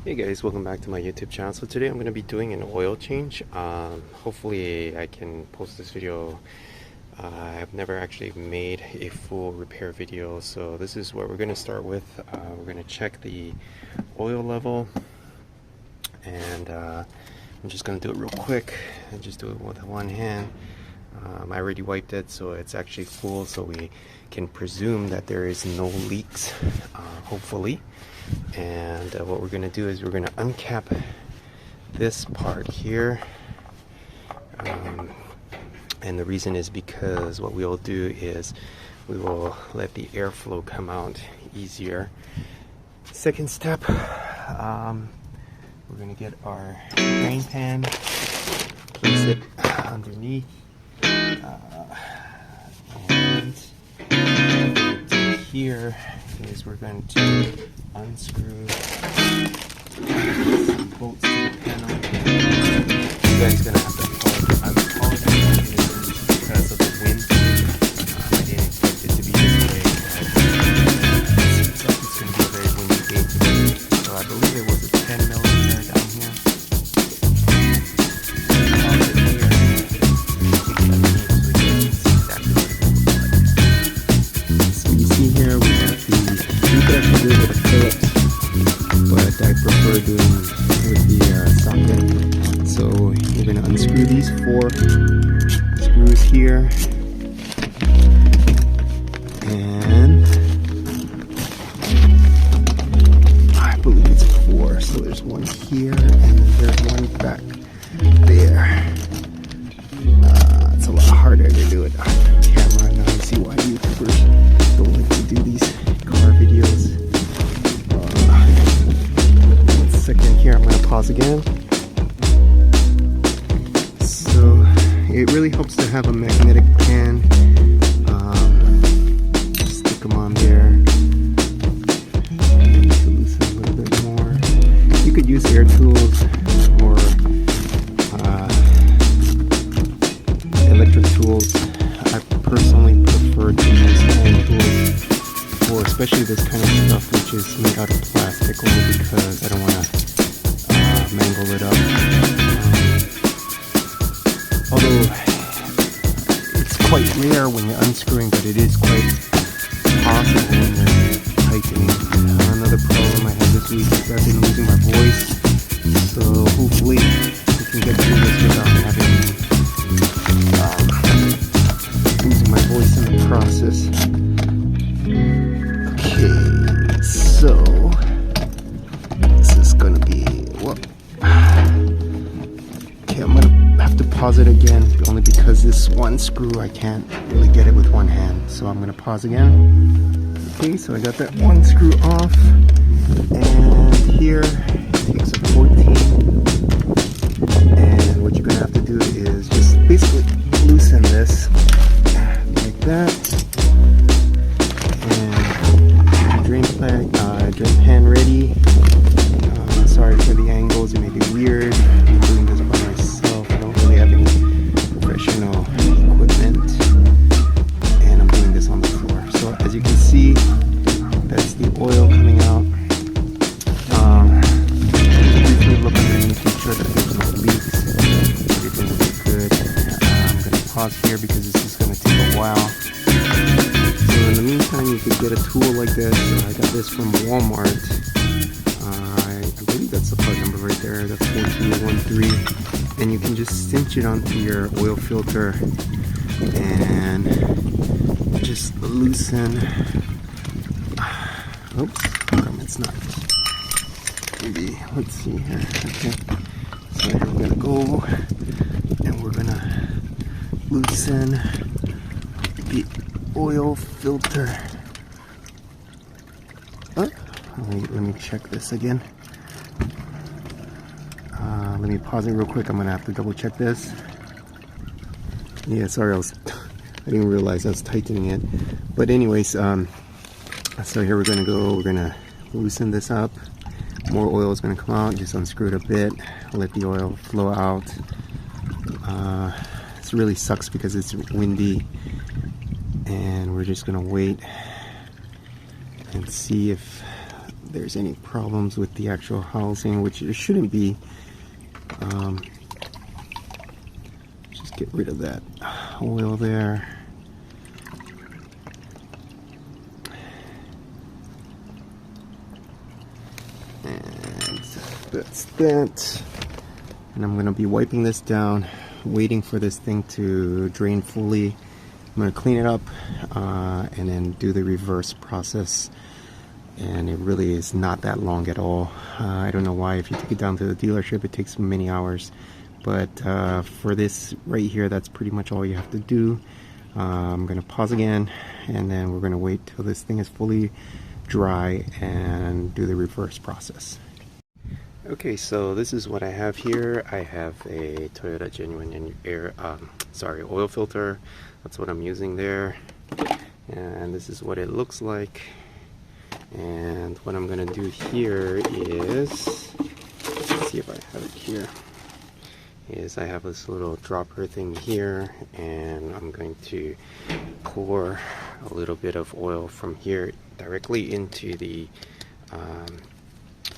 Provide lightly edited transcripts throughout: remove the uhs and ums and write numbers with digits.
Hey guys, welcome back to my YouTube channel. So today I'm going to be doing an oil change. Hopefully I can post this video. I've never actually made a full repair video, so this is what we're going to start with. We're going to check the oil level, and I'm just going to do it real quick and just do it with one hand. I already wiped it, so it's actually full, so we can presume that there is no leaks, hopefully. And what we're going to do is we're going to uncap this part here, and the reason is because what we will do is we will let the airflow come out easier. Second step, we're going to get our drain pan, place it underneath, and here is we're going to unscrew some bolts to the panel. You guys are going to have to apologize because of the wind. I didn't expect it to be this way. It seems like it's going to be a very windy day today. So I believe it was a 10 millimeter down here. So you see here we have you could actually do it with a Phillips, but I prefer doing it with the socket. So we're going to unscrew these 4 screws here, and I believe it's 4. So there's one here, and then there's one back there. It's a lot harder to do it on camera. Now you see why YouTubers don't like to do these car videos. 1 second here, I'm going to pause again. So it really helps to have a magnetic pan. Stick them on there. To loosen a little bit more. You could use air tools or electric tools. I personally prefer to use hand tools, or especially this kind of stuff which is made out of plastic, only because I don't want to mangle it up. Although it's quite rare when you're unscrewing, but it is quite possible when you're tightening. Another problem I have this week is I've been losing my voice, so hopefully we can get through this without having losing my voice in the process. Okay, so this is gonna be okay, I'm gonna have to pause it again, only because this one screw I can't really get it with one hand, so I'm gonna pause again. Okay, so I got that one screw off, and here it takes a 14, and what you're gonna have to do is just basically loosen this like that. Drain pan ready. Sorry for the angles, it may be weird. I'm doing this by myself. I don't really have any professional equipment, and I'm doing this on the floor. So as you can see, that's the oil coming out. Briefly look underneath, make sure that there's no leaks. Everything looks good. I'm going to pause here because this is going to take a while. So in the meantime, you could get a tool like this. I got this from Walmart. I believe that's the part number right there, the 4213. And you can just cinch it onto your oil filter and just loosen. Oops, it's not. Maybe, let's see here. Okay, so here we're gonna go and we're gonna loosen the oil filter. Let me check this again. Let me pause it real quick. I'm gonna have to double check this. Yeah, sorry, I didn't realize I was tightening it. But anyways, so here we're gonna go. We're gonna loosen this up. More oil is gonna come out. Just unscrew it a bit. Let the oil flow out. It really sucks because it's windy, and we're just gonna wait and see if there's any problems with the actual housing, which there shouldn't be. Just get rid of that oil there. And that's that. And I'm going to be wiping this down, waiting for this thing to drain fully. I'm going to clean it up and then do the reverse process. And it really is not that long at all. I don't know why. If you take it down to the dealership, it takes many hours. But for this right here, that's pretty much all you have to do. I'm going to pause again, and then we're going to wait till this thing is fully dry and do the reverse process. Okay, so this is what I have here. I have a Toyota Genuine oil filter. That's what I'm using there. And this is what it looks like. And what I'm gonna do here is, let's see if I have it here, is I have this little dropper thing here, and I'm going to pour a little bit of oil from here directly into the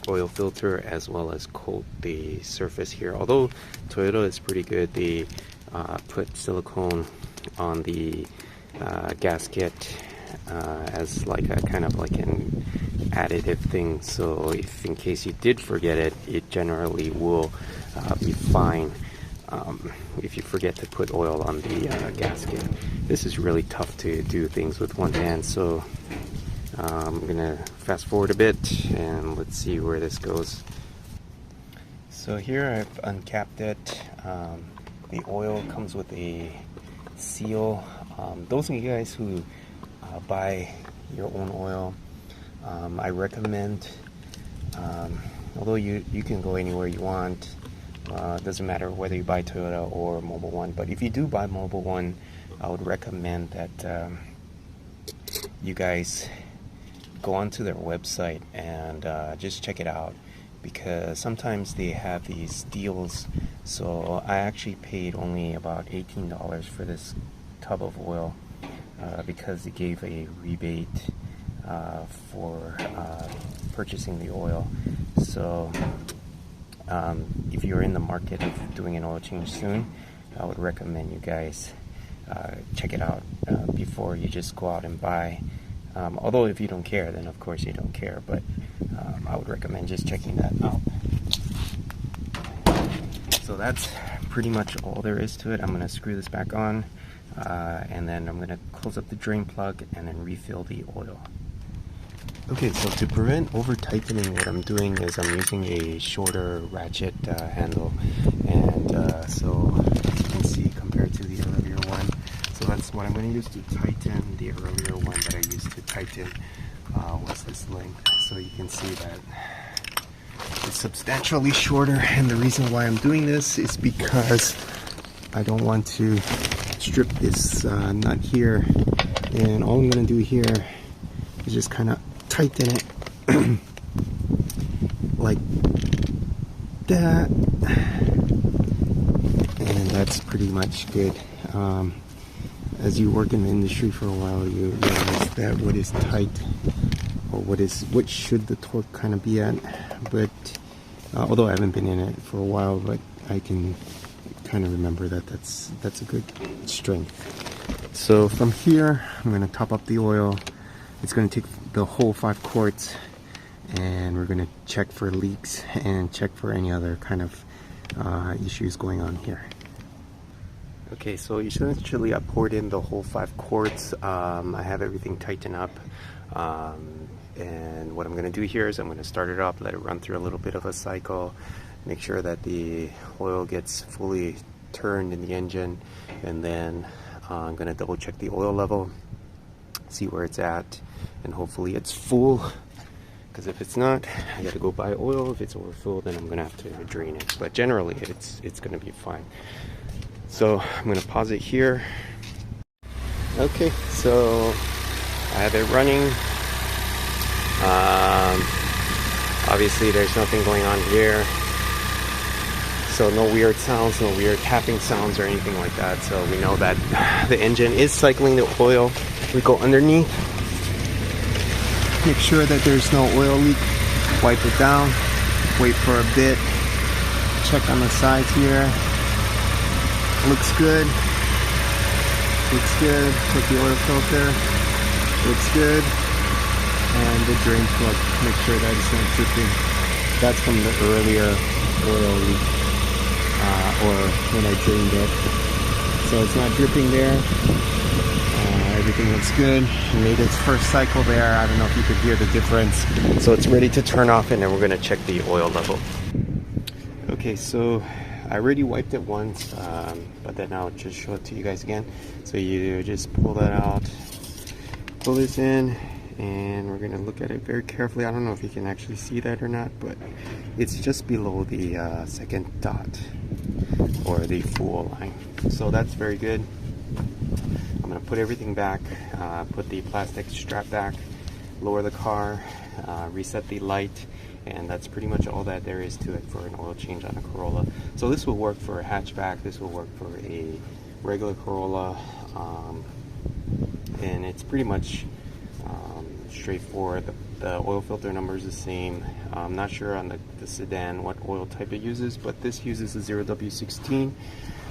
oil filter, as well as coat the surface here. Although Toyota is pretty good, they put silicone on the gasket as like a kind of like an additive thing, so if in case you did forget it, it generally will be fine if you forget to put oil on the gasket. This is really tough to do things with one hand, so I'm gonna fast forward a bit and let's see where this goes. So here I've uncapped it. The oil comes with a seal. Those of you guys who buy your own oil, I recommend, although you can go anywhere you want, it doesn't matter whether you buy Toyota or Mobil 1, but if you do buy Mobil 1, I would recommend that you guys go onto their website and just check it out, because sometimes they have these deals. So I actually paid only about $18 for this tub of oil because they gave a rebate for purchasing the oil. So if you're in the market of doing an oil change soon, I would recommend you guys check it out before you just go out and buy. Although if you don't care, then of course you don't care, but I would recommend just checking that out. So that's pretty much all there is to it. I'm going to screw this back on, and then I'm going to close up the drain plug and then refill the oil. Okay, so to prevent over tightening, what I'm doing is I'm using a shorter ratchet handle, and so as you can see, compared to the earlier one, so that's what I'm going to use to tighten. The earlier one that I used to tighten was this length, so you can see that it's substantially shorter. And the reason why I'm doing this is because I don't want to strip this nut here, and all I'm going to do here is just kind of tighten it like that, and that's pretty much good. As you work in the industry for a while, you realize that what is tight, or what should the torque kind of be at. But although I haven't been in it for a while, but I can kind of remember that that's a good strength. So from here, I'm going to top up the oil. It's going to take the whole 5 quarts, and we're going to check for leaks and check for any other kind of issues going on here. Okay, so essentially I poured in the whole 5 quarts. I have everything tightened up, and what I'm going to do here is I'm going to start it up, let it run through a little bit of a cycle, make sure that the oil gets fully turned in the engine, and then I'm going to double check the oil level, see where it's at, and hopefully it's full, because if it's not, I gotta go buy oil. If it's overfull, then I'm gonna have to drain it, but generally it's gonna be fine. So I'm gonna pause it here. Okay, so I have it running. Obviously there's nothing going on here, so no weird sounds, no weird tapping sounds or anything like that. So we know that the engine is cycling the oil. We go underneath, make sure that there's no oil leak wipe it down, wait for a bit, check on the sides here. Looks good. Looks good. Take the oil filter. Looks good. And the drain plug. Make sure that it's not dripping. That's from the earlier oil leak, or when I drained it. So it's not dripping there. Everything looks good. It made its first cycle there. I don't know if you could hear the difference. So it's ready to turn off, and then we're going to check the oil level. Okay, so I already wiped it once, but then I'll just show it to you guys again. So you just pull that out, pull this in, and we're going to look at it very carefully. I don't know if you can actually see that or not, but it's just below the second dot, or the full line. So that's very good. I'm going to put everything back, put the plastic strap back, lower the car, reset the light, and that's pretty much all that there is to it for an oil change on a Corolla. So this will work for a hatchback, this will work for a regular Corolla, and it's pretty much straightforward. The oil filter number is the same. I'm not sure on the sedan what oil type it uses, but this uses a 0W16.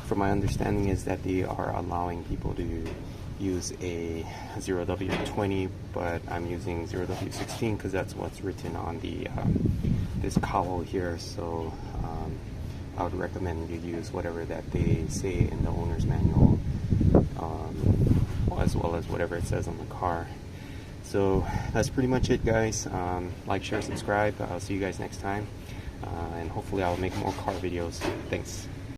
From my understanding is that they are allowing people to use a 0W20, but I'm using 0W16 because that's what's written on the this cowl here. So I would recommend you use whatever that they say in the owner's manual, as well as whatever it says on the car. So that's pretty much it, guys. Like, share, subscribe. I'll see you guys next time, and hopefully I'll make more car videos. Thanks.